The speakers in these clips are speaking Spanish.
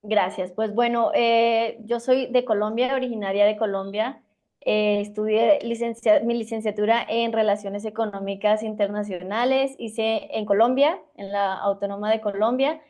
Gracias. Pues bueno, yo soy de Colombia, originaria de Colombia. Estudié mi licenciatura en Relaciones Económicas Internacionales. Hice en Colombia, en la Autónoma de Colombia.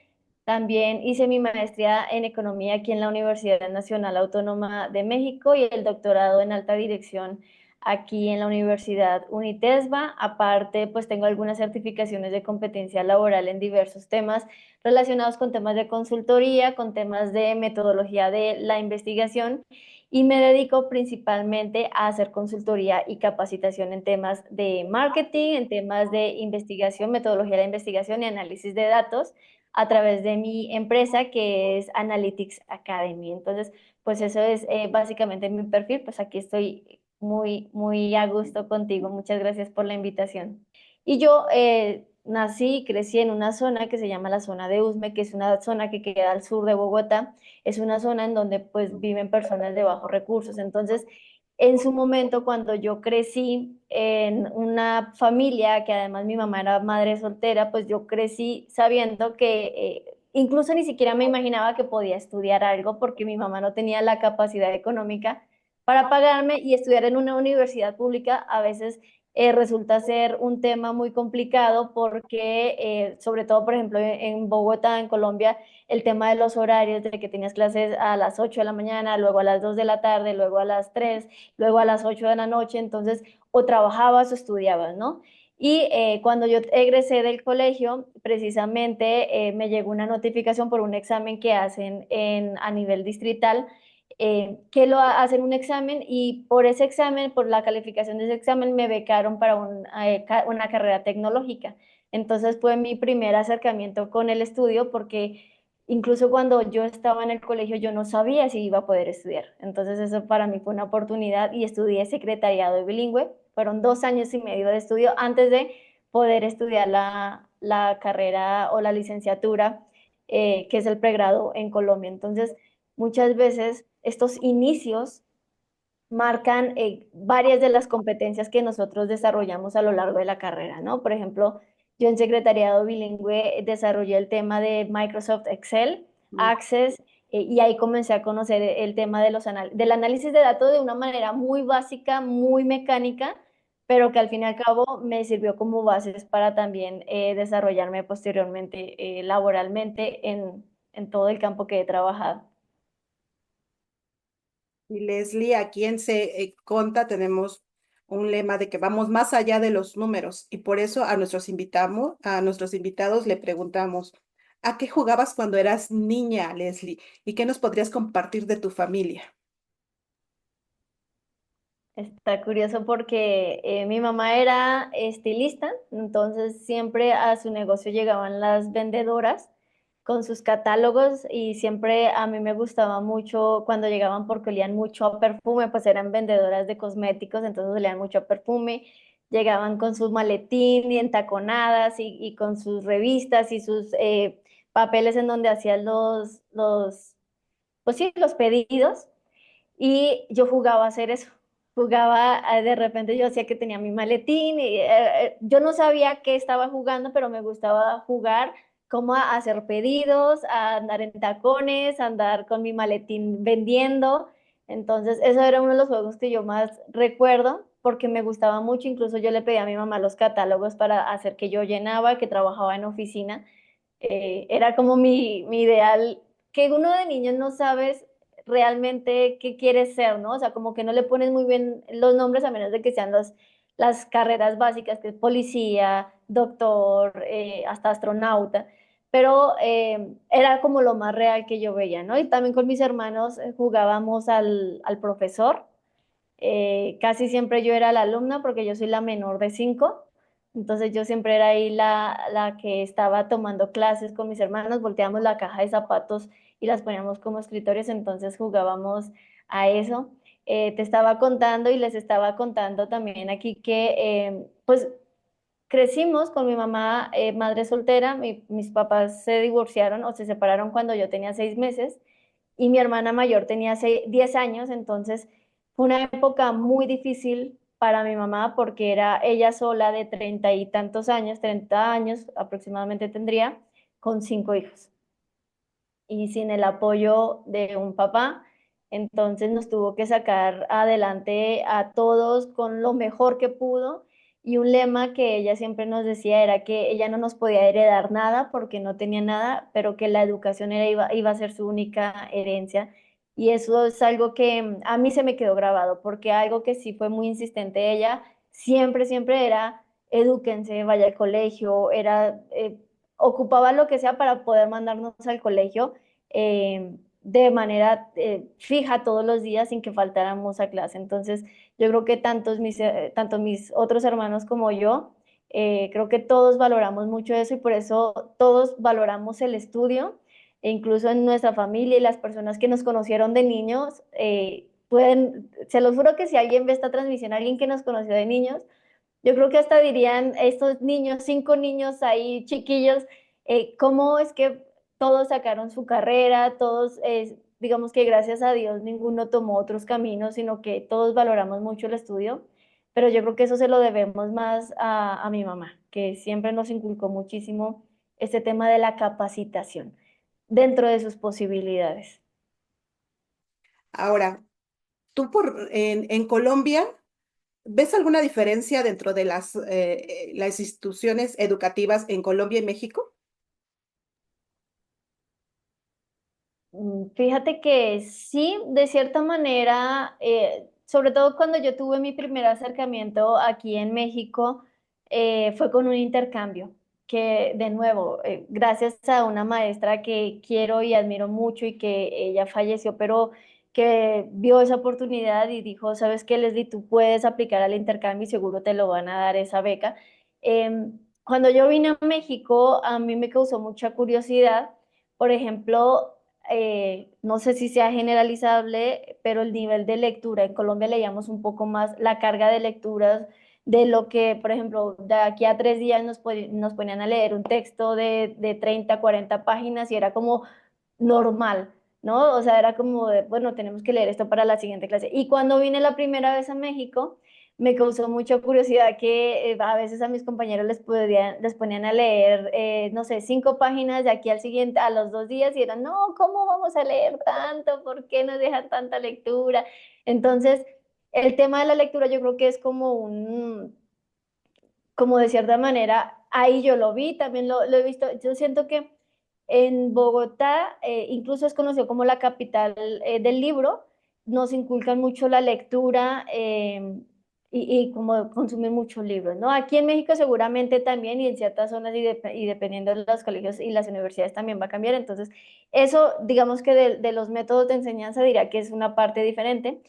También hice mi maestría en Economía aquí en la Universidad Nacional Autónoma de México y el doctorado en Alta Dirección aquí en la Universidad Unitesba. Aparte, pues tengo algunas certificaciones de competencia laboral en diversos temas relacionados con temas de consultoría, con temas de metodología de la investigación y me dedico principalmente a hacer consultoría y capacitación en temas de marketing, en temas de investigación, metodología de la investigación y análisis de datos a través de mi empresa que es Analytics Academy. Entonces, pues eso es básicamente mi perfil, pues aquí estoy muy a gusto contigo. Muchas gracias por la invitación. Y yo nací y crecí en una zona que se llama la zona de Usme, que es una zona que queda al sur de Bogotá. Es una zona en donde pues viven personas de bajos recursos. Entonces, en su momento, cuando yo crecí en una familia, que además mi mamá era madre soltera, pues yo crecí sabiendo que incluso ni siquiera me imaginaba que podía estudiar algo porque mi mamá no tenía la capacidad económica para pagarme y estudiar en una universidad pública a veces resulta ser un tema muy complicado porque, sobre todo, por ejemplo, en Bogotá, en Colombia, el tema de los horarios, de que tenías clases a las 8 de la mañana, luego a las 2 de la tarde, luego a las 3, luego a las 8 de la noche, entonces o trabajabas o estudiabas, ¿no? Y cuando yo egresé del colegio, precisamente me llegó una notificación por un examen que hacen a nivel distrital que hacen un examen y por ese examen, por la calificación de ese examen, me becaron para una carrera tecnológica. Entonces fue mi primer acercamiento con el estudio porque incluso cuando yo estaba en el colegio yo no sabía si iba a poder estudiar. Entonces eso para mí fue una oportunidad y estudié secretariado bilingüe. Fueron 2 años y medio de estudio antes de poder estudiar la carrera o la licenciatura, que es el pregrado en Colombia. Entonces, muchas veces estos inicios marcan varias de las competencias que nosotros desarrollamos a lo largo de la carrera, ¿no? Por ejemplo, yo en secretariado bilingüe desarrollé el tema de Microsoft Excel, Mm. Access, y ahí comencé a conocer el tema de del análisis de datos de una manera muy básica, muy mecánica, pero que al fin y al cabo me sirvió como bases para también desarrollarme posteriormente laboralmente en todo el campo que he trabajado. Y Leslie, aquí en Conta tenemos un lema de que vamos más allá de los números y por eso a nuestros invitados le preguntamos, ¿a qué jugabas cuando eras niña, Leslie? ¿Y qué nos podrías compartir de tu familia? Está curioso porque mi mamá era estilista, entonces siempre a su negocio llegaban las vendedoras con sus catálogos y siempre a mí me gustaba mucho cuando llegaban porque olían mucho a perfume, pues eran vendedoras de cosméticos, entonces olían mucho a perfume, llegaban con su maletín y entaconadas y con sus revistas y sus papeles en donde hacían pues sí, los pedidos. Y yo jugaba a hacer eso. Jugaba, de repente yo hacía que tenía mi maletín y yo no sabía qué estaba jugando, pero me gustaba jugar como a hacer pedidos, a andar en tacones, a andar con mi maletín vendiendo. Entonces, eso era uno de los juegos que yo más recuerdo porque me gustaba mucho. Incluso yo le pedí a mi mamá los catálogos para hacer que yo llenaba, que trabajaba en oficina. Era como mi ideal, que uno de niños no sabes realmente qué quieres ser, ¿no? O sea, como que no le pones muy bien los nombres a menos de que sean las carreras básicas, que es policía, doctor, hasta astronauta, pero era como lo más real que yo veía, ¿no? Y también con mis hermanos jugábamos al profesor. Casi siempre yo era la alumna porque yo soy la menor de 5. Entonces yo siempre era ahí la que estaba tomando clases con mis hermanos, volteábamos la caja de zapatos y las poníamos como escritorios, entonces jugábamos a eso. Te estaba contando y les estaba contando también aquí que pues crecimos con mi mamá, madre soltera, mis papás se divorciaron o se separaron cuando yo tenía 6 meses y mi hermana mayor tenía 10 años, entonces fue una época muy difícil para mi mamá porque era ella sola de 30 y tantos años, 30 años aproximadamente tendría, con 5 hijos. y sin el apoyo de un papá. Entonces nos tuvo que sacar adelante a todos con lo mejor que pudo. Y un lema que ella siempre nos decía era que ella no nos podía heredar nada porque no tenía nada, pero que la educación iba a ser su única herencia. Y eso es algo que a mí se me quedó grabado, porque algo que sí fue muy insistente ella, siempre era, edúquense, vaya al colegio, ocupaba lo que sea para poder mandarnos al colegio de manera fija todos los días sin que faltáramos a clase. Entonces, yo creo que tanto mis otros hermanos como yo, creo que todos valoramos mucho eso y por eso todos valoramos el estudio e incluso en nuestra familia y las personas que nos conocieron de niños, se los juro que si alguien ve esta transmisión, alguien que nos conoció de niños, yo creo que hasta dirían estos niños, 5 niños ahí chiquillos, cómo es que todos sacaron su carrera, todos, digamos que gracias a Dios ninguno tomó otros caminos, sino que todos valoramos mucho el estudio, pero yo creo que eso se lo debemos más a mi mamá, que siempre nos inculcó muchísimo este tema de la capacitación dentro de sus posibilidades. Ahora, en Colombia, ¿ves alguna diferencia dentro de las instituciones educativas en Colombia y México? Fíjate que sí, de cierta manera, sobre todo cuando yo tuve mi primer acercamiento aquí en México, fue con un intercambio, que de nuevo, gracias a una maestra que quiero y admiro mucho y que ella falleció, pero que vio esa oportunidad y dijo, ¿sabes qué, Leslie? Tú puedes aplicar al intercambio y seguro te lo van a dar esa beca. Cuando yo vine a México, a mí me causó mucha curiosidad. Por ejemplo, no sé si sea generalizable, pero el nivel de lectura, en Colombia leíamos un poco más la carga de lecturas de lo que, por ejemplo, de aquí a 3 días nos ponían a leer un texto de 30, 40 páginas y era como normal, ¿no? O sea, era como de, bueno, tenemos que leer esto para la siguiente clase. Y cuando vine la primera vez a México, me causó mucha curiosidad que a veces a mis compañeros les ponían a leer, no sé, 5 páginas de aquí al siguiente, a los 2 días, y eran, no, ¿cómo vamos a leer tanto? ¿Por qué nos dejan tanta lectura? Entonces, el tema de la lectura yo creo que es como de cierta manera, ahí yo lo vi, también lo he visto. Yo siento que en Bogotá, incluso es conocido como la capital del libro, nos inculcan mucho la lectura y como consumir muchos libros, ¿no? Aquí en México seguramente también y en ciertas zonas y dependiendo de los colegios y las universidades también va a cambiar. Entonces, eso, digamos que de los métodos de enseñanza diría que es una parte diferente.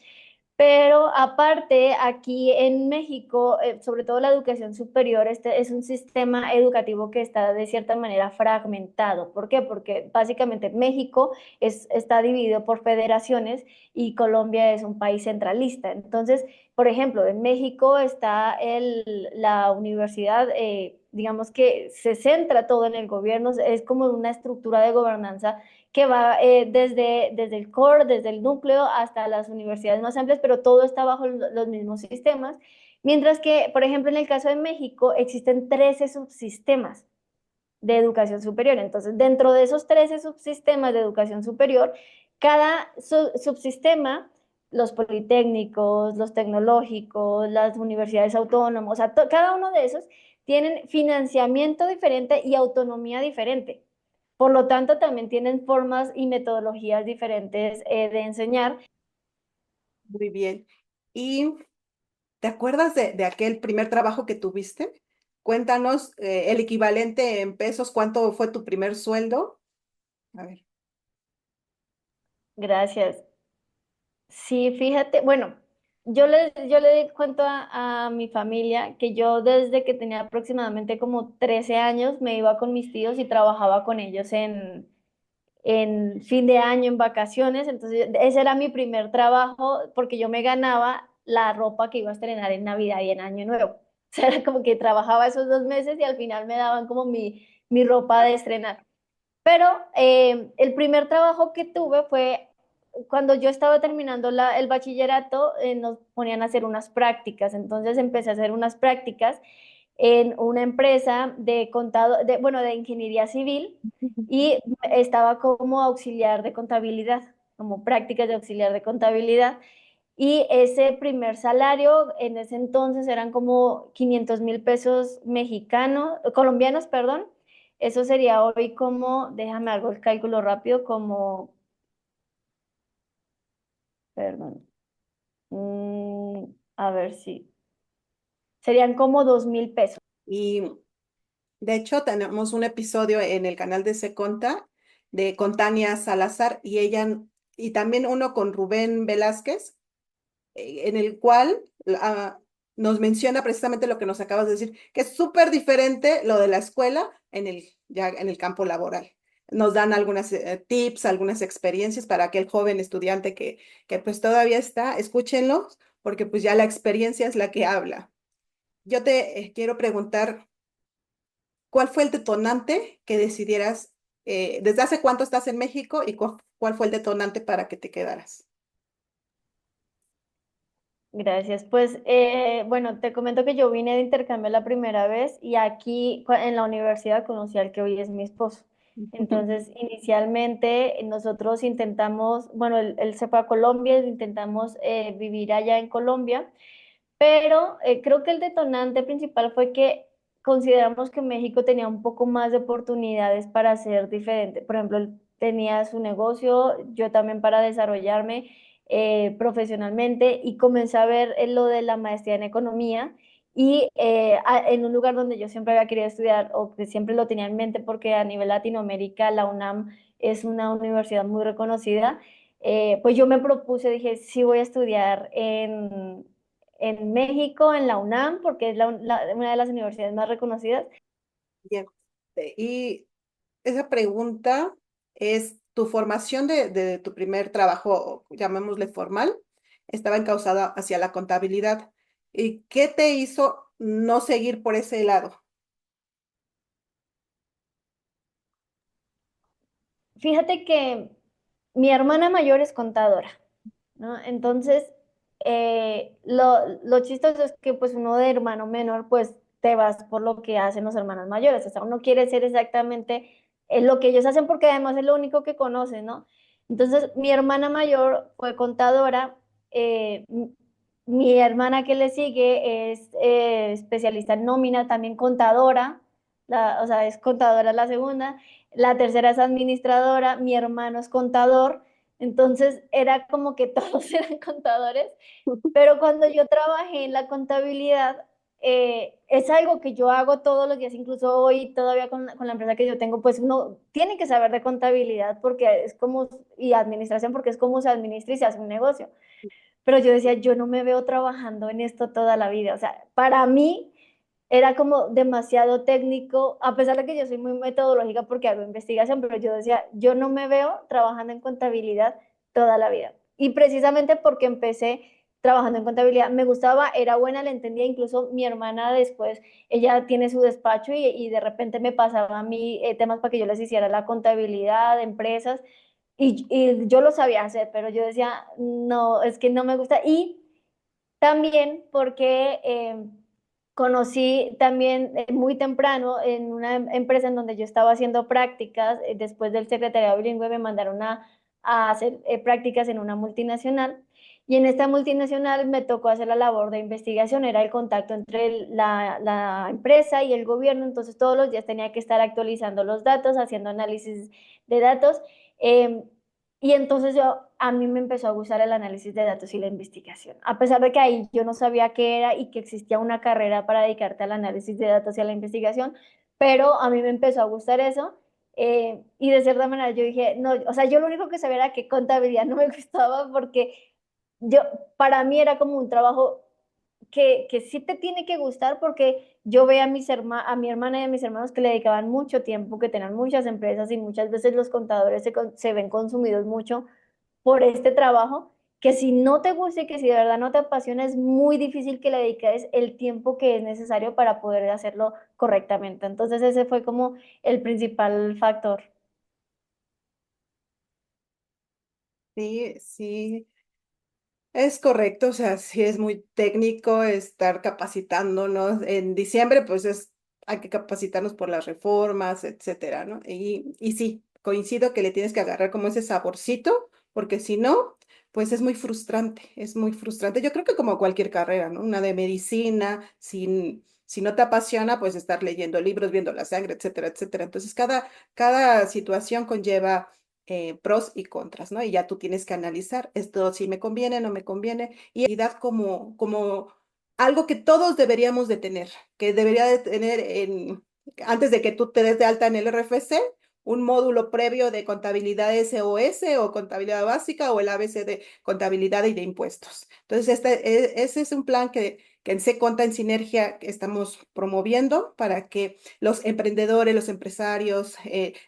Pero aparte, aquí en México, sobre todo la educación superior, este es un sistema educativo que está de cierta manera fragmentado. ¿Por qué? Porque básicamente México está dividido por federaciones y Colombia es un país centralista. Entonces, por ejemplo, en México está la universidad, digamos que se centra todo en el gobierno, es como una estructura de gobernanza que va desde el core, desde el núcleo hasta las universidades más amplias, pero todo está bajo los mismos sistemas. Mientras que, por ejemplo, en el caso de México existen 13 subsistemas de educación superior. Entonces, dentro de esos 13 subsistemas de educación superior, cada subsistema, los politécnicos, los tecnológicos, las universidades autónomas, o sea, cada uno de esos tienen financiamiento diferente y autonomía diferente. Por lo tanto, también tienen formas y metodologías diferentes de enseñar. Muy bien. ¿Y te acuerdas de aquel primer trabajo que tuviste? Cuéntanos el equivalente en pesos, ¿cuánto fue tu primer sueldo? A ver. Gracias. Sí, fíjate, bueno, yo le cuento a mi familia que yo desde que tenía aproximadamente como 13 años me iba con mis tíos y trabajaba con ellos en fin de año, en vacaciones. Entonces, ese era mi primer trabajo porque yo me ganaba la ropa que iba a estrenar en Navidad y en Año Nuevo. O sea, era como que trabajaba esos 2 meses y al final me daban como mi ropa de estrenar. Pero el primer trabajo que tuve fue cuando yo estaba terminando el bachillerato, nos ponían a hacer unas prácticas. Entonces empecé a hacer unas prácticas en una empresa de bueno, de ingeniería civil y estaba como auxiliar de contabilidad, como prácticas de auxiliar de contabilidad. Y ese primer salario en ese entonces eran como 500.000 pesos mexicanos, colombianos, perdón. Eso sería hoy como, déjame hago el cálculo rápido, como, perdón, a ver si, serían como 2.000 pesos. Y de hecho, tenemos un episodio en el canal de Se Conta con Tania Salazar y ella, y también uno con Rubén Velázquez, en el cual nos menciona precisamente lo que nos acabas de decir, que es súper diferente lo de la escuela ya en el campo laboral. Nos dan algunas tips, algunas experiencias para aquel joven estudiante que pues todavía está, escúchenlos, porque pues ya la experiencia es la que habla. Yo te quiero preguntar, ¿cuál fue el detonante que decidieras, desde hace cuánto estás en México y cuál fue el detonante para que te quedaras? Gracias. Pues bueno, te comento que yo vine de intercambio la primera vez y aquí en la universidad conocí al que hoy es mi esposo. Entonces, inicialmente nosotros intentamos, bueno, él se fue a Colombia, intentamos vivir allá en Colombia, pero creo que el detonante principal fue que consideramos que México tenía un poco más de oportunidades para ser diferente. Por ejemplo, él tenía su negocio, yo también para desarrollarme profesionalmente y comencé a ver lo de la maestría en economía y en un lugar donde yo siempre había querido estudiar o que siempre lo tenía en mente porque a nivel Latinoamérica la UNAM es una universidad muy reconocida. Pues yo me propuse, dije, sí voy a estudiar en México, en la UNAM, porque es una de las universidades más reconocidas. Bien. Y esa pregunta es, ¿tu formación de tu primer trabajo, llamémosle formal, estaba encauzada hacia la contabilidad? ¿Y qué te hizo no seguir por ese lado? Fíjate que mi hermana mayor es contadora, ¿no? Entonces, lo chistoso es que pues uno de hermano menor, pues te vas por lo que hacen los hermanos mayores, o sea, uno quiere ser exactamente lo que ellos hacen porque además es lo único que conoce, ¿no? Entonces, mi hermana mayor fue contadora, mi hermana que le sigue es especialista en nómina, también contadora, o sea, es contadora la segunda, la tercera es administradora, mi hermano es contador, entonces era como que todos eran contadores, pero cuando yo trabajé en la contabilidad, es algo que yo hago todos los días, incluso hoy todavía con la empresa que yo tengo, pues uno tiene que saber de contabilidad porque es como, y administración porque es como se administra y se hace un negocio. Pero yo decía, yo no me veo trabajando en esto toda la vida. O sea, para mí era como demasiado técnico, a pesar de que yo soy muy metodológica porque hago investigación, pero yo decía, yo no me veo trabajando en contabilidad toda la vida. Y precisamente porque empecé trabajando en contabilidad, me gustaba, era buena, le entendía, incluso mi hermana después, ella tiene su despacho y de repente me pasaba a mí temas para que yo les hiciera la contabilidad de empresas y yo lo sabía hacer, pero yo decía, no, es que no me gusta. Y también porque conocí también muy temprano en una empresa en donde yo estaba haciendo prácticas, después del secretariado bilingüe me mandaron a hacer prácticas en una multinacional y en esta multinacional me tocó hacer la labor de investigación, era el contacto entre la empresa y el gobierno, entonces todos los días tenía que estar actualizando los datos, haciendo análisis de datos. eh, y entonces a mí me empezó a gustar el análisis de datos y la investigación, a pesar de que ahí yo no sabía qué era y que existía una carrera para dedicarte al análisis de datos y a la investigación, pero a mí me empezó a gustar eso y de cierta manera yo dije, no, o sea, yo lo único que sabía era que contabilidad no me gustaba porque yo, para mí era como un trabajo que sí te tiene que gustar porque yo veía a mi hermana y a mis hermanos que le dedicaban mucho tiempo, que tenían muchas empresas y muchas veces los contadores se ven consumidos mucho por este trabajo, que si no te gusta y que si de verdad no te apasiona, es muy difícil que le dediques el tiempo que es necesario para poder hacerlo correctamente. Entonces ese fue como el principal factor. Sí, sí. Es correcto, o sea, sí es muy técnico estar capacitándonos. En diciembre, pues hay que capacitarnos por las reformas, etcétera, ¿no? Y sí, coincido que le tienes que agarrar como ese saborcito, porque si no, pues es muy frustrante, es muy frustrante. Yo creo que como cualquier carrera, ¿no? Una de medicina, si no te apasiona, pues estar leyendo libros, viendo la sangre, etcétera, etcétera. Entonces, cada situación conlleva pros y contras, ¿no? Y ya tú tienes que analizar esto si me conviene, no me conviene, y realidad como algo que todos deberíamos de tener, que debería de tener antes de que tú te des de alta en el RFC, un módulo previo de contabilidad SOS o contabilidad básica o el ABC de contabilidad y de impuestos. Entonces, ese es un plan que en Conta en Sinergia estamos promoviendo para que los emprendedores, los empresarios,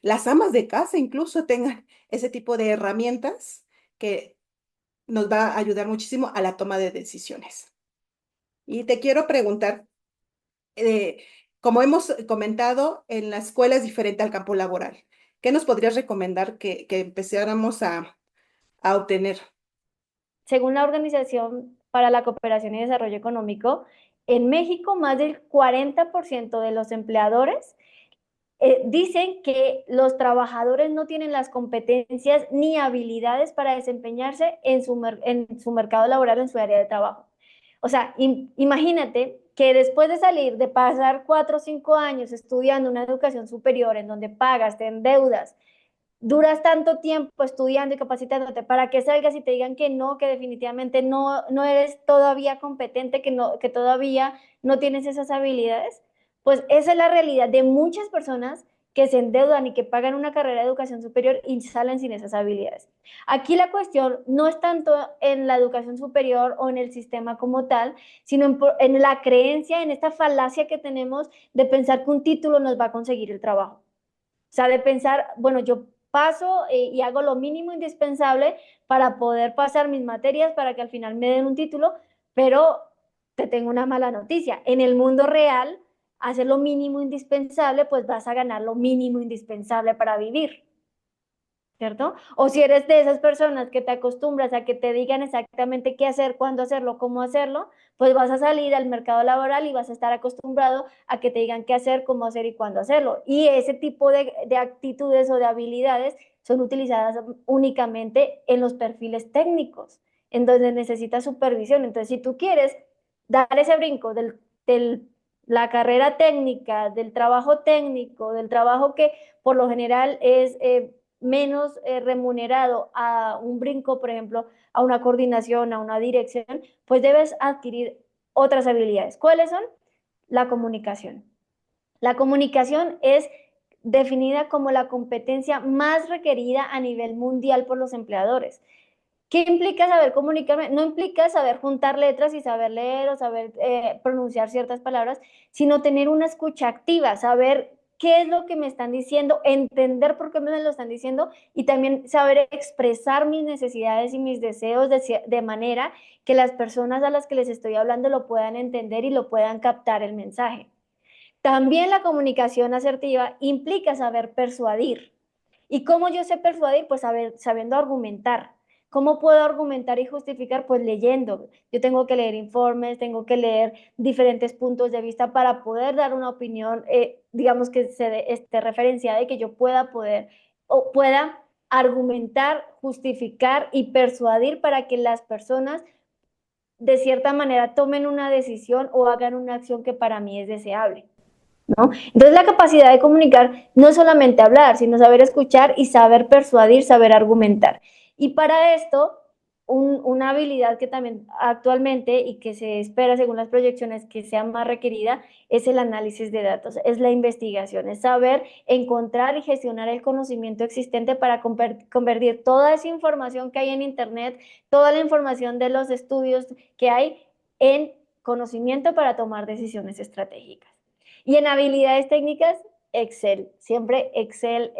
las amas de casa incluso tengan ese tipo de herramientas que nos va a ayudar muchísimo a la toma de decisiones. Y te quiero preguntar, eh, como hemos comentado, en la escuela es diferente al campo laboral. ¿Qué nos podrías recomendar que empezáramos a obtener? Según la Organización para la Cooperación y Desarrollo Económico, en México más del 40% de los empleadores dicen que los trabajadores no tienen las competencias ni habilidades para desempeñarse en su mercado laboral, en su área de trabajo. O sea, imagínate que después de salir, de pasar 4 o 5 años estudiando una educación superior en donde pagas, te endeudas, duras tanto tiempo estudiando y capacitándote para que salgas y te digan que no, que definitivamente no eres todavía competente, que todavía no tienes esas habilidades, pues esa es la realidad de muchas personas que se endeudan y que pagan una carrera de educación superior y salen sin esas habilidades. Aquí la cuestión no es tanto en la educación superior o en el sistema como tal, sino en la creencia, en esta falacia que tenemos de pensar que un título nos va a conseguir el trabajo. O sea, de pensar, bueno, yo paso y hago lo mínimo indispensable para poder pasar mis materias para que al final me den un título, pero te tengo una mala noticia. En el mundo real, hacer lo mínimo indispensable, pues vas a ganar lo mínimo indispensable para vivir. ¿Cierto? O si eres de esas personas que te acostumbras a que te digan exactamente qué hacer, cuándo hacerlo, cómo hacerlo, pues vas a salir al mercado laboral y vas a estar acostumbrado a que te digan qué hacer, cómo hacer y cuándo hacerlo. Y ese tipo de actitudes o de habilidades son utilizadas únicamente en los perfiles técnicos, en donde necesitas supervisión. Entonces, si tú quieres dar ese brinco del la carrera técnica, del trabajo técnico, del trabajo que por lo general es menos remunerado a un brinco, por ejemplo, a una coordinación, a una dirección, pues debes adquirir otras habilidades. ¿Cuáles son? La comunicación. La comunicación es definida como la competencia más requerida a nivel mundial por los empleadores. ¿Qué implica saber comunicarme? No implica saber juntar letras y saber leer o saber pronunciar ciertas palabras, sino tener una escucha activa, saber qué es lo que me están diciendo, entender por qué me lo están diciendo y también saber expresar mis necesidades y mis deseos de manera que las personas a las que les estoy hablando lo puedan entender y lo puedan captar el mensaje. También la comunicación asertiva implica saber persuadir. ¿Y cómo yo sé persuadir? Pues sabiendo argumentar. ¿Cómo puedo argumentar y justificar? Pues leyendo. Yo tengo que leer informes, tengo que leer diferentes puntos de vista para poder dar una opinión, digamos que esté referenciada y que yo pueda poder o pueda argumentar, justificar y persuadir para que las personas de cierta manera tomen una decisión o hagan una acción que para mí es deseable. ¿No? Entonces la capacidad de comunicar no es solamente hablar, sino saber escuchar y saber persuadir, saber argumentar. Y para esto, una habilidad que también actualmente y que se espera según las proyecciones que sea más requerida es el análisis de datos, es la investigación, es saber encontrar y gestionar el conocimiento existente para convertir toda esa información que hay en Internet, toda la información de los estudios que hay en conocimiento para tomar decisiones estratégicas. Y en habilidades técnicas, Excel, siempre Excel.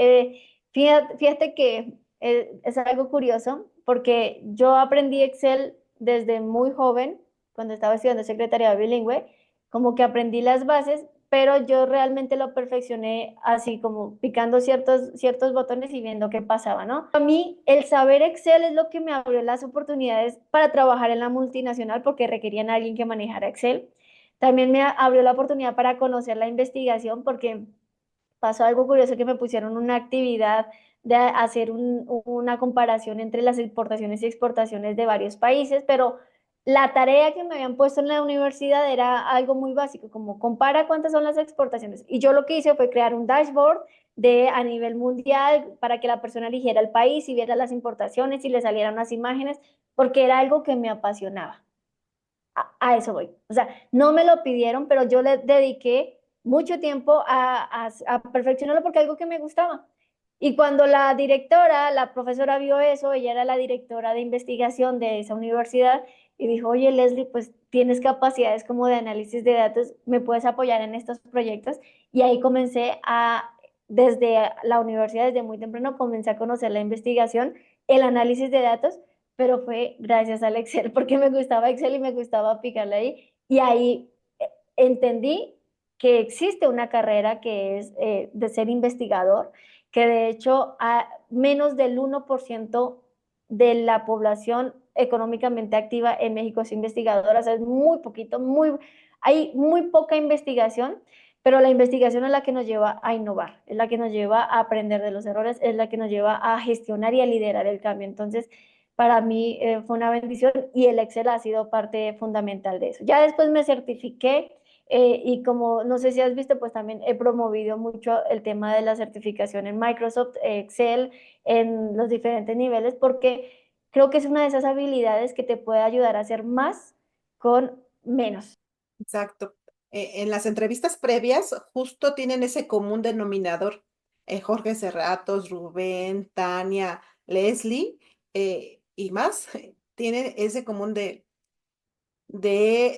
Fíjate que es algo curioso porque yo aprendí Excel desde muy joven, cuando estaba estudiando secretariado bilingüe, como que aprendí las bases, pero yo realmente lo perfeccioné así como picando ciertos botones y viendo qué pasaba, ¿no? A mí el saber Excel es lo que me abrió las oportunidades para trabajar en la multinacional porque requerían a alguien que manejara Excel. También me abrió la oportunidad para conocer la investigación porque pasó algo curioso que me pusieron una actividad de hacer una comparación entre las importaciones y exportaciones de varios países, pero la tarea que me habían puesto en la universidad era algo muy básico, como compara cuántas son las exportaciones. Y yo lo que hice fue crear un dashboard de a nivel mundial para que la persona eligiera el país y viera las importaciones y le salieran unas imágenes, porque era algo que me apasionaba. A eso voy. O sea, no me lo pidieron, pero yo le dediqué mucho tiempo a perfeccionarlo porque algo que me gustaba. Y cuando la directora, la profesora vio eso, ella era la directora de investigación de esa universidad y dijo, oye Leslie, pues tienes capacidades como de análisis de datos, ¿me puedes apoyar en estos proyectos? Y ahí desde la universidad, desde muy temprano, comencé a conocer la investigación, el análisis de datos, pero fue gracias al Excel, porque me gustaba Excel y me gustaba picarle ahí. Y ahí entendí que existe una carrera que es de ser investigador, que de hecho a menos del 1% de la población económicamente activa en México es investigadora, o sea, es muy poquito, hay muy poca investigación, pero la investigación es la que nos lleva a innovar, es la que nos lleva a aprender de los errores, es la que nos lleva a gestionar y a liderar el cambio. Entonces, para mí fue una bendición y el Excel ha sido parte fundamental de eso. Ya después me certifiqué y como no sé si has visto, pues también he promovido mucho el tema de la certificación en Microsoft, Excel, en los diferentes niveles, porque creo que es una de esas habilidades que te puede ayudar a hacer más con menos. Exacto. En las entrevistas previas justo tienen ese común denominador. Jorge Serratos, Rubén, Tania, Leslie y más tienen ese común de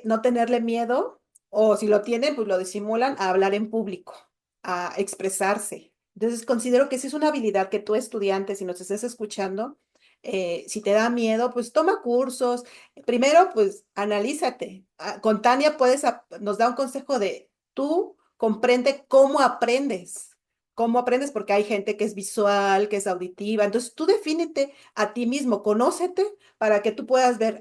no tenerle miedo, o si lo tienen, pues lo disimulan, a hablar en público, a expresarse. Entonces, considero que si es una habilidad que tú estudiante, si nos estés escuchando, si te da miedo, pues toma cursos. Primero, pues analízate. Con Tania nos da un consejo de tú comprende cómo aprendes, porque hay gente que es visual, que es auditiva. Entonces, tú defínete a ti mismo, conócete para que tú puedas ver,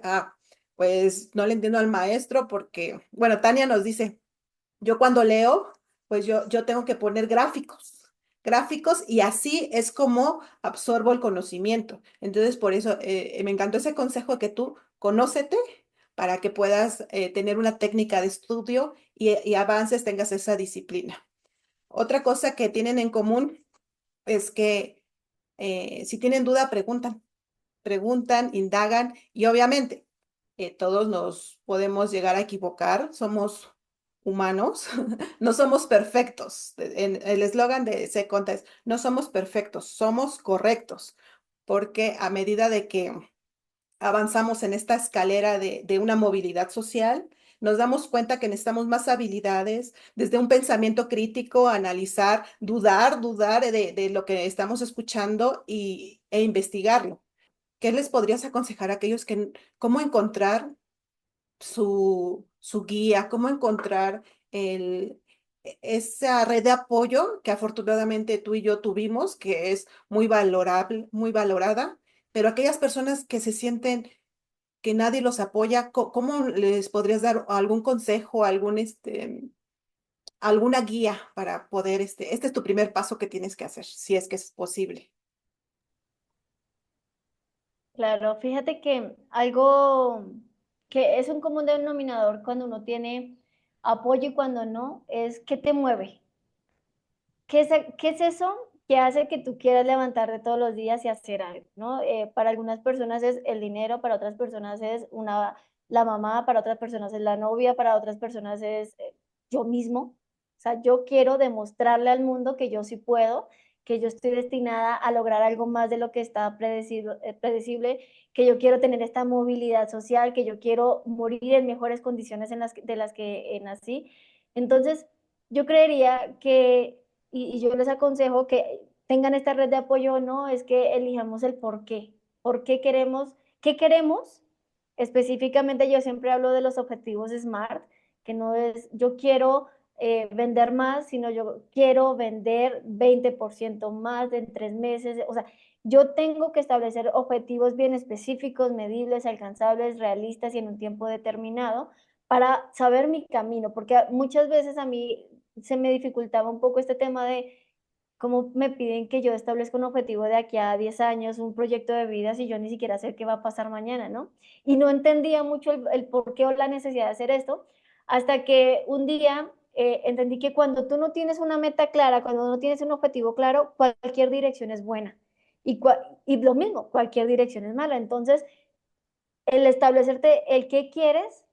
pues no le entiendo al maestro porque, bueno, Tania nos dice, yo cuando leo, pues yo tengo que poner gráficos y así es como absorbo el conocimiento. Entonces, por eso me encantó ese consejo de que tú conócete para que puedas tener una técnica de estudio y avances, tengas esa disciplina. Otra cosa que tienen en común es que si tienen duda, preguntan, indagan y obviamente todos nos podemos llegar a equivocar, somos humanos, no somos perfectos. El eslogan de Seconda es, no somos perfectos, somos correctos, porque a medida de que avanzamos en esta escalera de una movilidad social, nos damos cuenta que necesitamos más habilidades, desde un pensamiento crítico, analizar, dudar de lo que estamos escuchando e investigarlo. ¿Qué les podrías aconsejar a aquellos cómo encontrar su guía, cómo encontrar esa red de apoyo que afortunadamente tú y yo tuvimos, que es muy valorable, muy valorada, pero aquellas personas que se sienten que nadie los apoya, ¿cómo les podrías dar algún consejo, alguna guía para poder, este es tu primer paso que tienes que hacer, si es que es posible? Claro, fíjate que algo que es un común denominador cuando uno tiene apoyo y cuando no, es qué te mueve. ¿Qué es eso que hace que tú quieras levantarte todos los días y hacer algo, ¿no? Para algunas personas es el dinero, para otras personas es la mamá, para otras personas es la novia, para otras personas es yo mismo. O sea, yo quiero demostrarle al mundo que yo sí puedo, que yo estoy destinada a lograr algo más de lo que está predecible, que yo quiero tener esta movilidad social, que yo quiero morir en mejores condiciones de las que nací. Entonces, yo creería que y yo les aconsejo que tengan esta red de apoyo o no, es que elijamos el por qué queremos. Específicamente yo siempre hablo de los objetivos SMART, que no es yo quiero vender más, sino yo quiero vender 20% más en 3 meses. O sea, yo tengo que establecer objetivos bien específicos, medibles, alcanzables, realistas y en un tiempo determinado para saber mi camino, porque muchas veces a mí se me dificultaba un poco este tema de cómo me piden que yo establezca un objetivo de aquí a 10 años, un proyecto de vida, si yo ni siquiera sé qué va a pasar mañana, ¿no? Y no entendía mucho el por qué o la necesidad de hacer esto, hasta que un día entendí que cuando tú no tienes una meta clara, cuando no tienes un objetivo claro, cualquier dirección es buena. Y lo mismo, cualquier dirección es mala. Entonces, el establecerte el qué quieres,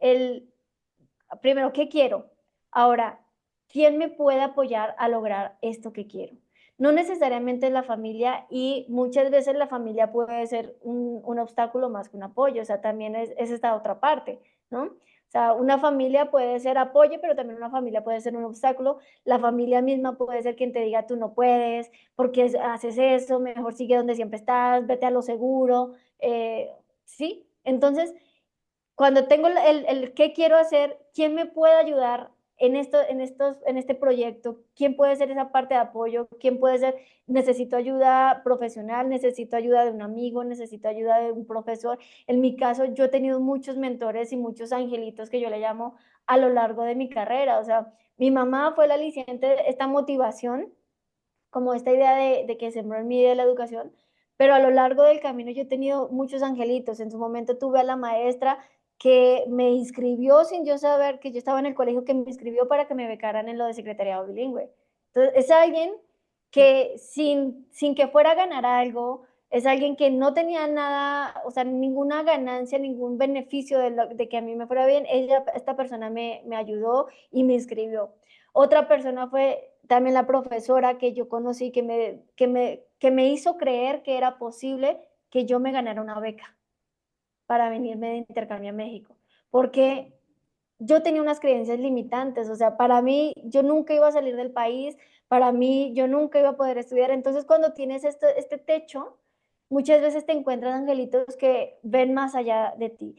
el primero, ¿qué quiero? Ahora, ¿quién me puede apoyar a lograr esto que quiero? No necesariamente es la familia y muchas veces la familia puede ser un obstáculo más que un apoyo, o sea, también es esta otra parte, ¿no? O sea, una familia puede ser apoyo, pero también una familia puede ser un obstáculo. La familia misma puede ser quien te diga tú no puedes, porque haces eso, mejor sigue donde siempre estás, vete a lo seguro, ¿sí? Entonces, cuando tengo el qué quiero hacer, quién me puede ayudar en este proyecto, quién puede ser esa parte de apoyo, quién puede ser, necesito ayuda profesional, necesito ayuda de un amigo, necesito ayuda de un profesor. En mi caso, yo he tenido muchos mentores y muchos angelitos que yo le llamo a lo largo de mi carrera. O sea, mi mamá fue la aliciente de esta motivación, como esta idea de que sembró en mí de la educación, pero a lo largo del camino yo he tenido muchos angelitos. En su momento tuve a la maestra que me inscribió sin yo saber que yo estaba en el colegio, que me inscribió para que me becaran en lo de secretariado bilingüe. Entonces, es alguien que sin que fuera a ganar algo, es alguien que no tenía nada, o sea, ninguna ganancia, ningún beneficio de que a mí me fuera bien. Esta persona me ayudó y me inscribió. Otra persona fue también la profesora que yo conocí, que me hizo creer que era posible que yo me ganara una beca para venirme de intercambio a México, porque yo tenía unas creencias limitantes. O sea, para mí yo nunca iba a salir del país, para mí yo nunca iba a poder estudiar. Entonces, cuando tienes este techo, muchas veces te encuentras angelitos que ven más allá de ti.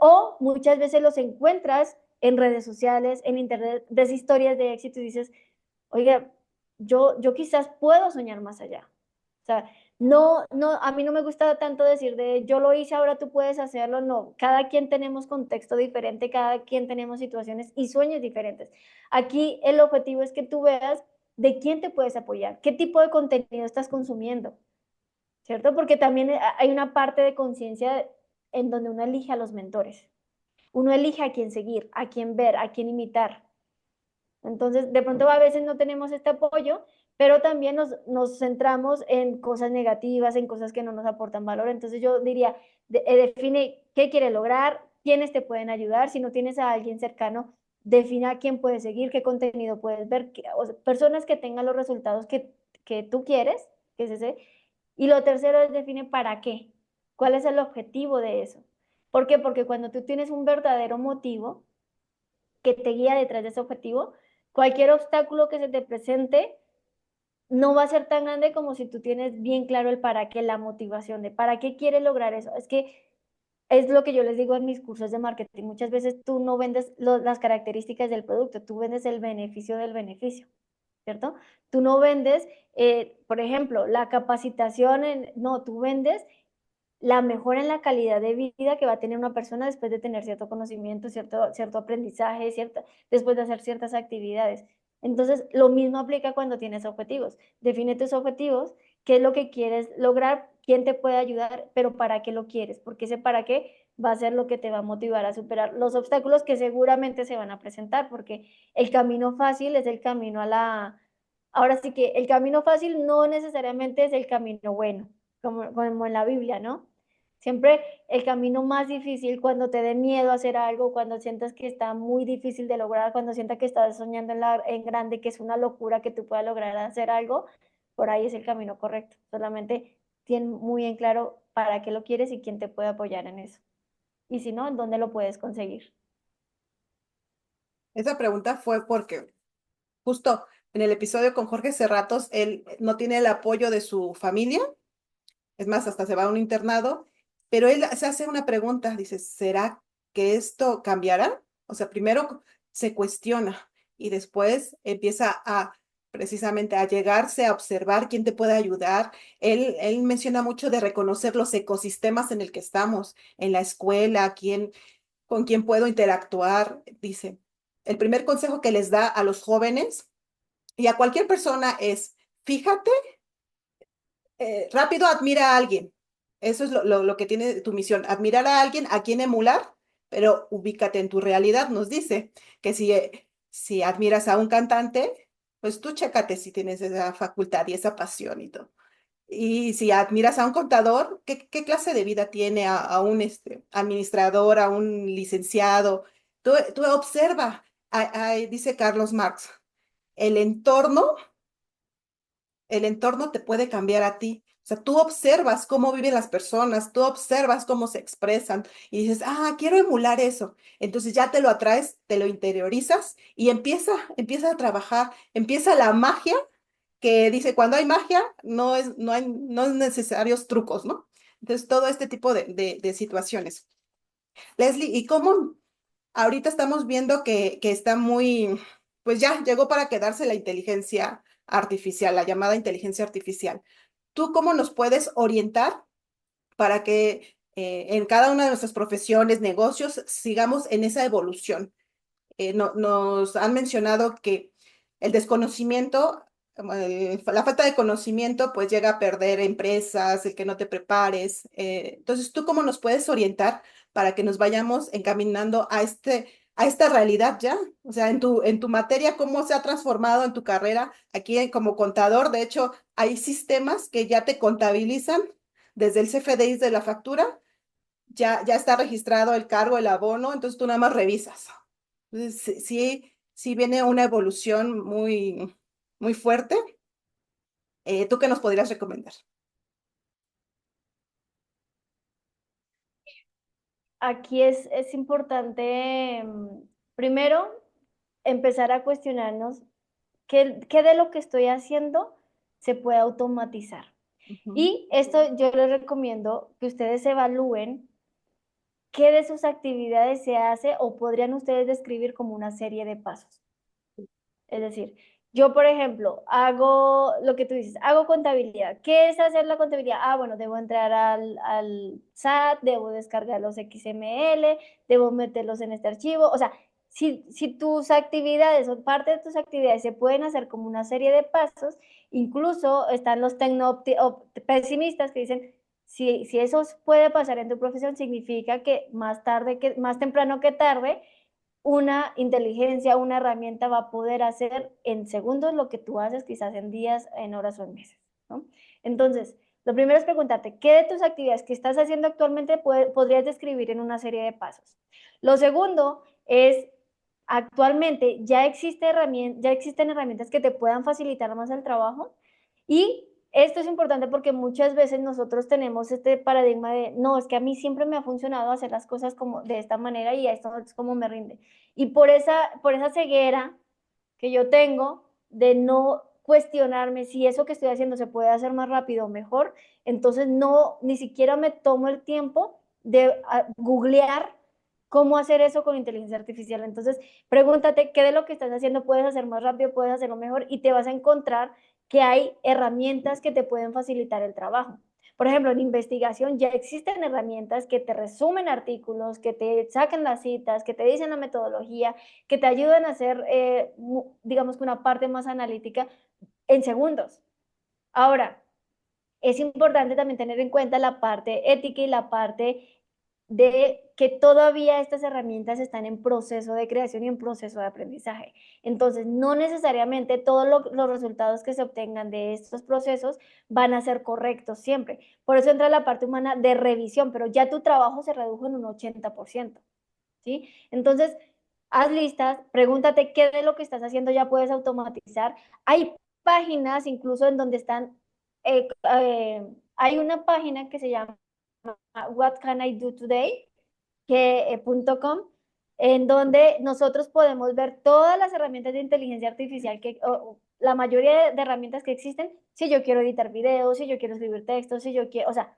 O muchas veces los encuentras en redes sociales, en internet, ves historias de éxito y dices, oiga, yo quizás puedo soñar más allá. O sea, no, no, a mí no me gusta tanto decir de yo lo hice, ahora tú puedes hacerlo. No, cada quien tenemos contexto diferente, cada quien tenemos situaciones y sueños diferentes. Aquí el objetivo es que tú veas de quién te puedes apoyar, qué tipo de contenido estás consumiendo, ¿cierto? Porque también hay una parte de conciencia en donde uno elige a los mentores. Uno elige a quién seguir, a quién ver, a quién imitar. Entonces, de pronto a veces no tenemos este apoyo, pero también nos centramos en cosas negativas, en cosas que no nos aportan valor. Entonces yo diría, define qué quieres lograr, quiénes te pueden ayudar. Si no tienes a alguien cercano, defina quién puedes seguir, qué contenido puedes ver, o sea, personas que tengan los resultados que tú quieres, que es ese. Y lo tercero es define para qué, cuál es el objetivo de eso. ¿Por qué? Porque cuando tú tienes un verdadero motivo, que te guía detrás de ese objetivo, cualquier obstáculo que se te presente no va a ser tan grande como si tú tienes bien claro el para qué, la motivación de para qué quieres lograr eso. Es que es lo que yo les digo en mis cursos de marketing. Muchas veces tú no vendes las características del producto, tú vendes el beneficio del beneficio, ¿cierto? Tú no vendes, por ejemplo, la capacitación, no, tú vendes la mejora en la calidad de vida que va a tener una persona después de tener cierto conocimiento, cierto aprendizaje, después de hacer ciertas actividades. Entonces, lo mismo aplica cuando tienes objetivos. Define tus objetivos, qué es lo que quieres lograr, quién te puede ayudar, pero para qué lo quieres, porque ese para qué va a ser lo que te va a motivar a superar los obstáculos que seguramente se van a presentar, porque el camino fácil es el camino a la... Ahora sí que el camino fácil no necesariamente es el camino bueno, como en la Biblia, ¿no? Siempre el camino más difícil, cuando te dé miedo hacer algo, cuando sientas que está muy difícil de lograr, cuando sientas que estás soñando en grande, que es una locura que tú puedas lograr hacer algo, por ahí es el camino correcto. Solamente ten muy en claro para qué lo quieres y quién te puede apoyar en eso. Y si no, ¿en dónde lo puedes conseguir? Esa pregunta fue porque justo en el episodio con Jorge Cerratos, él no tiene el apoyo de su familia, es más, hasta se va a un internado, pero él se hace una pregunta, dice, ¿será que esto cambiará? O sea, primero se cuestiona y después empieza a precisamente a llegarse a observar quién te puede ayudar. Él menciona mucho de reconocer los ecosistemas en el que estamos, en la escuela, con quién puedo interactuar. Dice, el primer consejo que les da a los jóvenes y a cualquier persona es, fíjate, rápido admira a alguien. Eso es lo que tiene tu misión, admirar a alguien a quien emular, pero ubícate en tu realidad. Nos dice que si admiras a un cantante, pues tú chécate si tienes esa facultad y esa pasión y todo. Y si admiras a un contador, ¿qué clase de vida tiene a un administrador, a un licenciado? Tú observa, dice Carlos Marx, el entorno el entorno te puede cambiar a ti. O sea, tú observas cómo viven las personas, tú observas cómo se expresan y dices, quiero emular eso. Entonces ya te lo atraes, te lo interiorizas y empieza a trabajar, empieza la magia que dice, cuando hay magia, no es necesarios trucos, ¿no? Entonces, todo este tipo de situaciones. Leslie, ¿y cómo ahorita estamos viendo que está muy, pues ya llegó para quedarse la inteligencia artificial, la llamada inteligencia artificial? ¿Tú cómo nos puedes orientar para que en cada una de nuestras profesiones, negocios, sigamos en esa evolución? Nos han mencionado que el desconocimiento, la falta de conocimiento, pues llega a perder empresas, el que no te prepares. Entonces, ¿tú cómo nos puedes orientar para que nos vayamos encaminando a esta realidad ya? O sea, en tu materia, ¿cómo se ha transformado en tu carrera? Aquí como contador, de hecho, hay sistemas que ya te contabilizan desde el CFDI de la factura, ya está registrado el cargo, el abono, entonces tú nada más revisas. Entonces, sí viene una evolución muy fuerte. ¿Tú qué nos podrías recomendar? Aquí es importante, primero, empezar a cuestionarnos qué de lo que estoy haciendo se puede automatizar. Ujú. Y esto yo les recomiendo que ustedes evalúen qué de sus actividades se hace o podrían ustedes describir como una serie de pasos. Es decir, yo, por ejemplo, hago lo que tú dices, hago contabilidad. ¿Qué es hacer la contabilidad? Bueno, debo entrar al SAT, debo descargar los XML, debo meterlos en este archivo. O sea, si tus actividades o parte de tus actividades se pueden hacer como una serie de pasos, incluso están los pesimistas que dicen, si eso puede pasar en tu profesión, significa que más temprano que tarde, una inteligencia, una herramienta va a poder hacer en segundos lo que tú haces quizás en días, en horas o en meses, ¿no? Entonces, lo primero es preguntarte, ¿qué de tus actividades que estás haciendo actualmente podrías describir en una serie de pasos? Lo segundo es, actualmente ya existen herramientas que te puedan facilitar más el trabajo y esto es importante porque muchas veces nosotros tenemos este paradigma de, no, es que a mí siempre me ha funcionado hacer las cosas como de esta manera y esto es como me rinde. Y por esa ceguera que yo tengo de no cuestionarme si eso que estoy haciendo se puede hacer más rápido o mejor, entonces no, ni siquiera me tomo el tiempo de googlear cómo hacer eso con inteligencia artificial. Entonces, pregúntate qué de lo que estás haciendo puedes hacer más rápido, puedes hacerlo mejor y te vas a encontrar que hay herramientas que te pueden facilitar el trabajo. Por ejemplo, en investigación ya existen herramientas que te resumen artículos, que te sacan las citas, que te dicen la metodología, que te ayudan a hacer, digamos que una parte más analítica en segundos. Ahora, es importante también tener en cuenta la parte ética y la parte de que todavía estas herramientas están en proceso de creación y en proceso de aprendizaje. Entonces, no necesariamente todos los resultados que se obtengan de estos procesos van a ser correctos siempre. Por eso entra la parte humana de revisión, pero ya tu trabajo se redujo en un 80%. ¿Sí? Entonces, haz listas, pregúntate qué de lo que estás haciendo ya puedes automatizar. Hay páginas incluso en donde están, hay una página que se llama What Can I Do Today? .com, en donde nosotros podemos ver todas las herramientas de inteligencia artificial, la mayoría de herramientas que existen, si yo quiero editar videos, si yo quiero escribir textos, si yo quiero, o sea,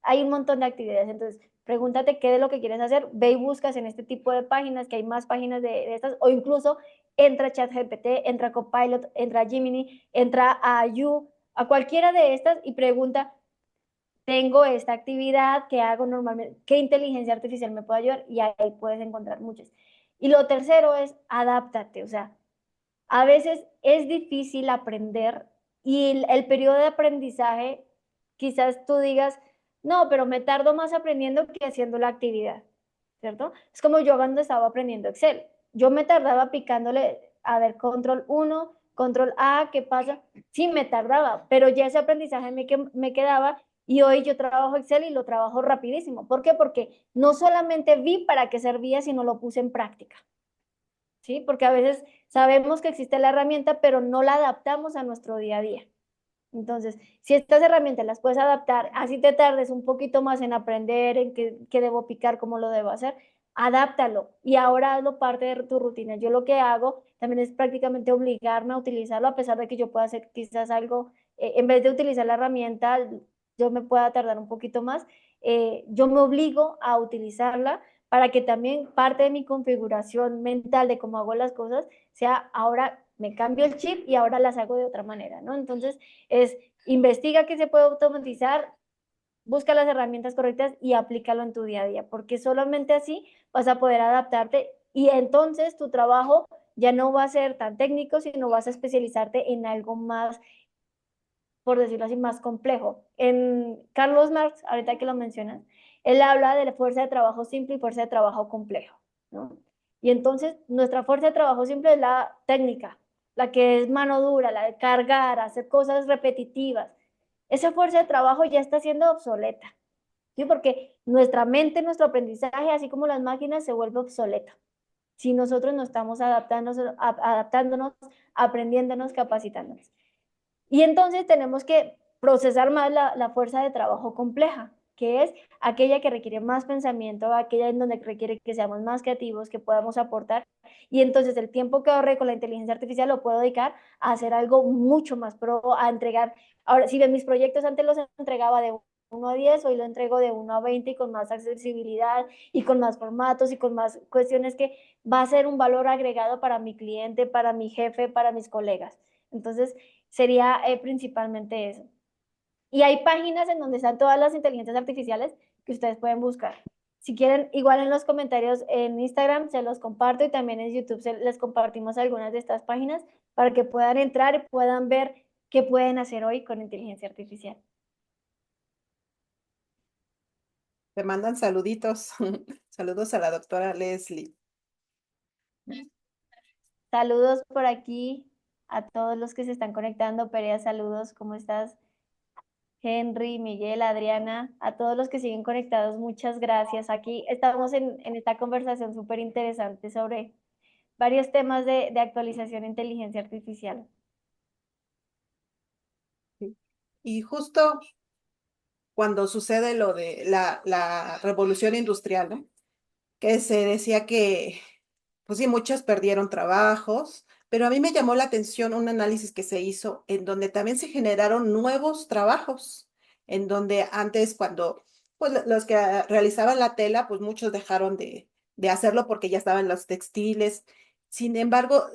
hay un montón de actividades. Entonces, pregúntate qué de lo que quieres hacer, ve y buscas en este tipo de páginas, que hay más páginas de estas, o incluso entra a ChatGPT, entra a Copilot, entra a Gemini, entra a You, a cualquiera de estas y pregunta, tengo esta actividad que hago normalmente, ¿qué inteligencia artificial me puede ayudar? Y ahí puedes encontrar muchas. Y lo tercero es adáptate, o sea, a veces es difícil aprender y el periodo de aprendizaje, quizás tú digas, no, pero me tardo más aprendiendo que haciendo la actividad, ¿cierto? Es como yo cuando estaba aprendiendo Excel. Yo me tardaba picándole, a ver, control uno, control A, ¿qué pasa? Sí, me tardaba, pero ya ese aprendizaje me quedaba y hoy yo trabajo Excel y lo trabajo rapidísimo. ¿Por qué? Porque no solamente vi para qué servía, sino lo puse en práctica. ¿Sí? Porque a veces sabemos que existe la herramienta, pero no la adaptamos a nuestro día a día. Entonces, si estas herramientas las puedes adaptar, así te tardes un poquito más en aprender, en qué debo picar, cómo lo debo hacer, adáptalo y ahora hazlo parte de tu rutina. Yo lo que hago también es prácticamente obligarme a utilizarlo, a pesar de que yo pueda hacer quizás algo, en vez de utilizar la herramienta, yo me pueda tardar un poquito más, yo me obligo a utilizarla para que también parte de mi configuración mental de cómo hago las cosas sea ahora me cambio el chip y ahora las hago de otra manera, ¿no? Entonces, es investiga qué se puede automatizar, busca las herramientas correctas y aplícalo en tu día a día, porque solamente así vas a poder adaptarte y entonces tu trabajo ya no va a ser tan técnico, sino vas a especializarte en algo más, por decirlo así, más complejo. En Carlos Marx, ahorita que lo mencionas, él habla de la fuerza de trabajo simple y fuerza de trabajo complejo, ¿no? Y entonces nuestra fuerza de trabajo simple es la técnica, la que es mano dura, la de cargar, hacer cosas repetitivas. Esa fuerza de trabajo ya está siendo obsoleta, ¿sí? Porque nuestra mente, nuestro aprendizaje, así como las máquinas, se vuelve obsoleta. Si nosotros no estamos adaptándonos, aprendiéndonos, capacitándonos. Y entonces tenemos que procesar más la fuerza de trabajo compleja, que es aquella que requiere más pensamiento, aquella en donde requiere que seamos más creativos, que podamos aportar. Y entonces el tiempo que ahorré con la inteligencia artificial lo puedo dedicar a hacer algo mucho más pro, a entregar. Ahora, si ven mis proyectos antes los entregaba de 1 a 10, hoy lo entrego de 1 a 20 y con más accesibilidad y con más formatos y con más cuestiones que va a ser un valor agregado para mi cliente, para mi jefe, para mis colegas. Entonces, sería principalmente eso. Y hay páginas en donde están todas las inteligencias artificiales que ustedes pueden buscar. Si quieren, igual en los comentarios en Instagram se los comparto y también en YouTube les compartimos algunas de estas páginas para que puedan entrar y puedan ver qué pueden hacer hoy con inteligencia artificial. Te mandan saluditos. Saludos a la doctora Leslie. Saludos por aquí a todos los que se están conectando. Perea, saludos, ¿cómo estás? Henry, Miguel, Adriana, a todos los que siguen conectados, muchas gracias. Aquí estamos en esta conversación súper interesante sobre varios temas de actualización de inteligencia artificial. Y justo cuando sucede lo de la revolución industrial, ¿no? Que se decía que, pues sí, muchos perdieron trabajos, pero a mí me llamó la atención un análisis que se hizo en donde también se generaron nuevos trabajos, en donde antes cuando, pues los que realizaban la tela, pues muchos dejaron de hacerlo porque ya estaban los textiles. Sin embargo,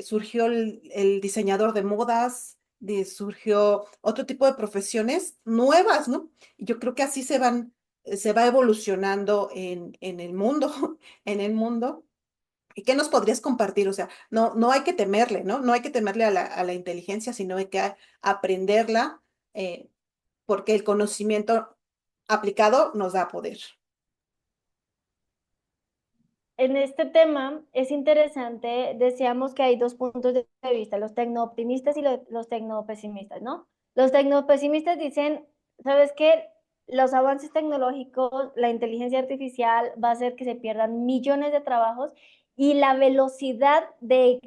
surgió el diseñador de modas, surgió otro tipo de profesiones nuevas, ¿no? Y yo creo que así se va evolucionando en el mundo, en el mundo. ¿Y qué nos podrías compartir? O sea, no hay que temerle, ¿no? No hay que temerle a la inteligencia, sino hay que aprenderla, eh, porque el conocimiento aplicado nos da poder. En este tema es interesante, decíamos que hay dos puntos de vista, los tecnooptimistas y los tecnopesimistas, ¿no? Los tecnopesimistas dicen, ¿sabes qué? Los avances tecnológicos, la inteligencia artificial va a hacer que se pierdan millones de trabajos y la velocidad de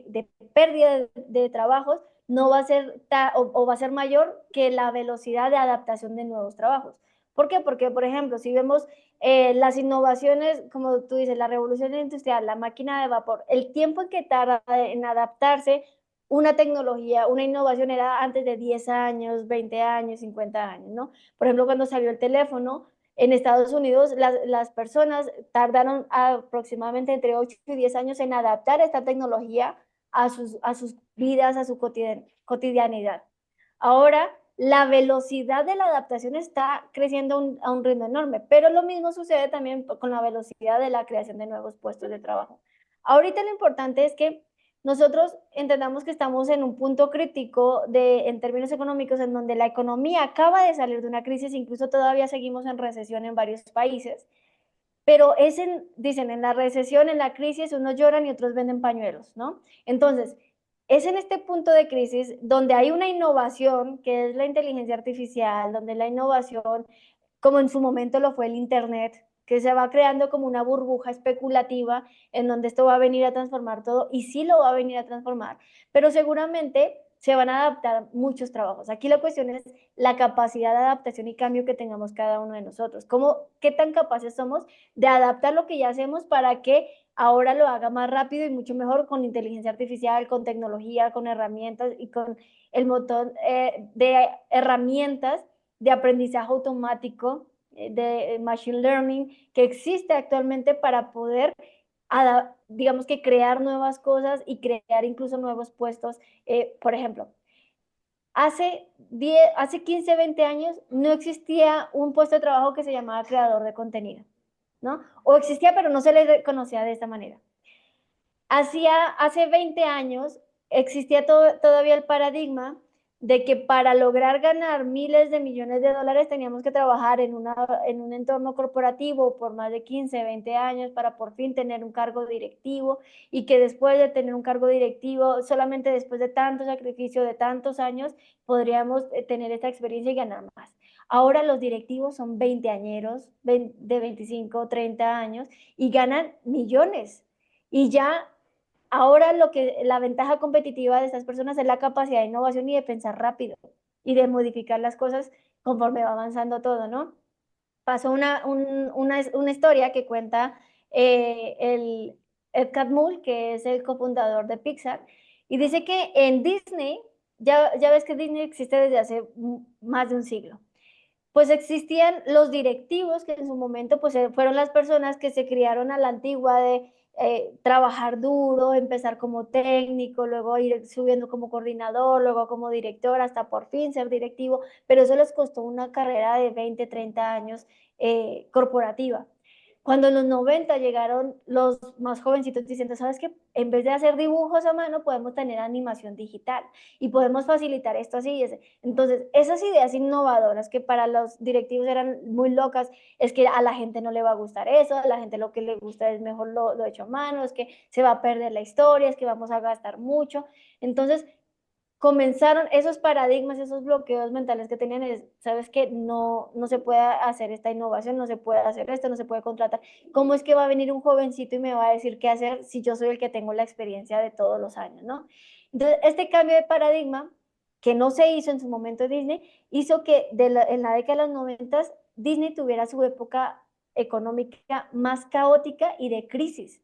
pérdida de trabajos no va a ser o va a ser mayor que la velocidad de adaptación de nuevos trabajos. ¿Por qué? Porque, por ejemplo, si vemos las innovaciones, como tú dices, la revolución industrial, la máquina de vapor, el tiempo en que tarda en adaptarse una tecnología, una innovación era antes de 10 años, 20 años, 50 años, ¿no? Por ejemplo, cuando salió el teléfono, en Estados Unidos las personas tardaron aproximadamente entre 8 y 10 años en adaptar esta tecnología a sus vidas, a su cotidianidad. Ahora, la velocidad de la adaptación está creciendo a un ritmo enorme, pero lo mismo sucede también con la velocidad de la creación de nuevos puestos de trabajo. Ahorita lo importante es que nosotros entendamos que estamos en un punto crítico en términos económicos en donde la economía acaba de salir de una crisis, incluso todavía seguimos en recesión en varios países, pero dicen, en la recesión, en la crisis, unos lloran y otros venden pañuelos, ¿no? Entonces, es en este punto de crisis donde hay una innovación, que es la inteligencia artificial, donde la innovación, como en su momento lo fue el Internet, que se va creando como una burbuja especulativa en donde esto va a venir a transformar todo, y sí lo va a venir a transformar, pero seguramente se van a adaptar muchos trabajos. Aquí la cuestión es la capacidad de adaptación y cambio que tengamos cada uno de nosotros. ¿Qué tan capaces somos de adaptar lo que ya hacemos para que ahora lo haga más rápido y mucho mejor con inteligencia artificial, con tecnología, con herramientas y con el montón de herramientas de aprendizaje automático, de machine learning que existe actualmente para poder, digamos que crear nuevas cosas y crear incluso nuevos puestos. Por ejemplo, hace 15, 20 años no existía un puesto de trabajo que se llamaba creador de contenido, ¿no? O existía, pero no se le conocía de esta manera. Hace 20 años existía todavía el paradigma de que para lograr ganar miles de millones de dólares teníamos que trabajar en un entorno corporativo por más de 15, 20 años para por fin tener un cargo directivo, y que después de tener un cargo directivo, solamente después de tanto sacrificio, de tantos años, podríamos tener esta experiencia y ganar más. Ahora los directivos son veinteañeros, de 25, 30 años, y ganan millones. Y ya ahora la ventaja competitiva de estas personas es la capacidad de innovación y de pensar rápido y de modificar las cosas conforme va avanzando todo, ¿no? Pasó una historia que cuenta el Ed Catmull, que es el cofundador de Pixar, y dice que en Disney, ya ves que Disney existe desde hace más de un siglo, pues existían los directivos que en su momento pues fueron las personas que se criaron a la antigua de trabajar duro, empezar como técnico, luego ir subiendo como coordinador, luego como director, hasta por fin ser directivo, pero eso les costó una carrera de 20, 30 años corporativa. Cuando en los 90 llegaron los más jovencitos diciendo, ¿sabes qué? En vez de hacer dibujos a mano, podemos tener animación digital y podemos facilitar esto así y ese. Entonces, esas ideas innovadoras que para los directivos eran muy locas, es que a la gente no le va a gustar eso, a la gente lo que le gusta es mejor lo hecho a mano, es que se va a perder la historia, es que vamos a gastar mucho. Entonces, comenzaron esos paradigmas, esos bloqueos mentales que tenían, sabes que no se puede hacer esta innovación, no se puede hacer esto, no se puede contratar. ¿Cómo es que va a venir un jovencito y me va a decir qué hacer si yo soy el que tengo la experiencia de todos los años, ¿no? Entonces, este cambio de paradigma que no se hizo en su momento Disney, hizo que en la década de los 90 Disney tuviera su época económica más caótica y de crisis.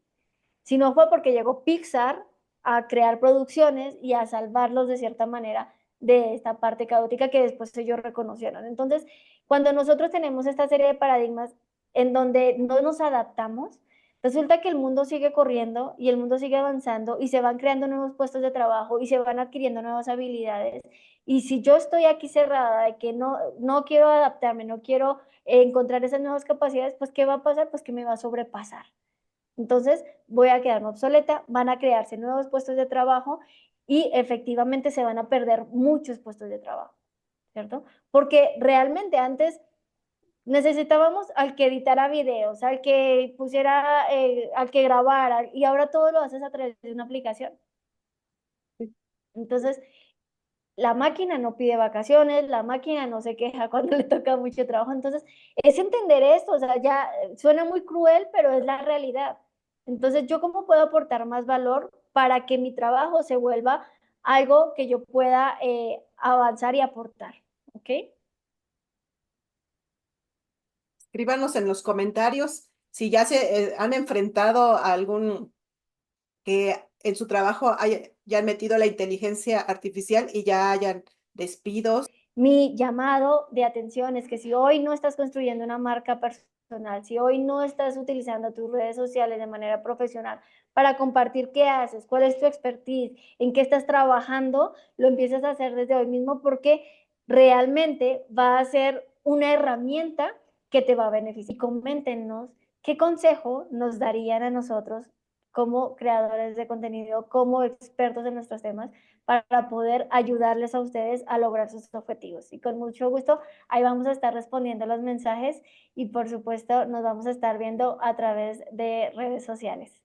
Si no fue porque llegó Pixar a crear producciones y a salvarlos de cierta manera de esta parte caótica que después ellos reconocieron. Entonces, cuando nosotros tenemos esta serie de paradigmas en donde no nos adaptamos, resulta que el mundo sigue corriendo y el mundo sigue avanzando y se van creando nuevos puestos de trabajo y se van adquiriendo nuevas habilidades. Y si yo estoy aquí cerrada de que no quiero adaptarme, no quiero encontrar esas nuevas capacidades, pues ¿qué va a pasar? Pues que me va a sobrepasar. Entonces voy a quedarme obsoleta, van a crearse nuevos puestos de trabajo y efectivamente se van a perder muchos puestos de trabajo, ¿cierto? Porque realmente antes necesitábamos al que editara videos, al que pusiera, al que grabara, y ahora todo lo haces a través de una aplicación. Entonces, la máquina no pide vacaciones, la máquina no se queja cuando le toca mucho trabajo. Entonces, es entender esto, o sea, ya suena muy cruel, pero es la realidad. Entonces, ¿yo cómo puedo aportar más valor para que mi trabajo se vuelva algo que yo pueda avanzar y aportar? ¿Ok? Escríbanos en los comentarios si ya se han enfrentado a algún que en su trabajo ya han metido la inteligencia artificial y ya hayan despidos. Mi llamado de atención es que si hoy no estás construyendo una marca personal, personal. Si hoy no estás utilizando tus redes sociales de manera profesional para compartir qué haces, cuál es tu expertise, en qué estás trabajando, lo empiezas a hacer desde hoy mismo porque realmente va a ser una herramienta que te va a beneficiar. Y coméntenos qué consejo nos darían a nosotros como creadores de contenido, como expertos en nuestros temas, para poder ayudarles a ustedes a lograr sus objetivos. Y con mucho gusto, ahí vamos a estar respondiendo los mensajes y por supuesto nos vamos a estar viendo a través de redes sociales.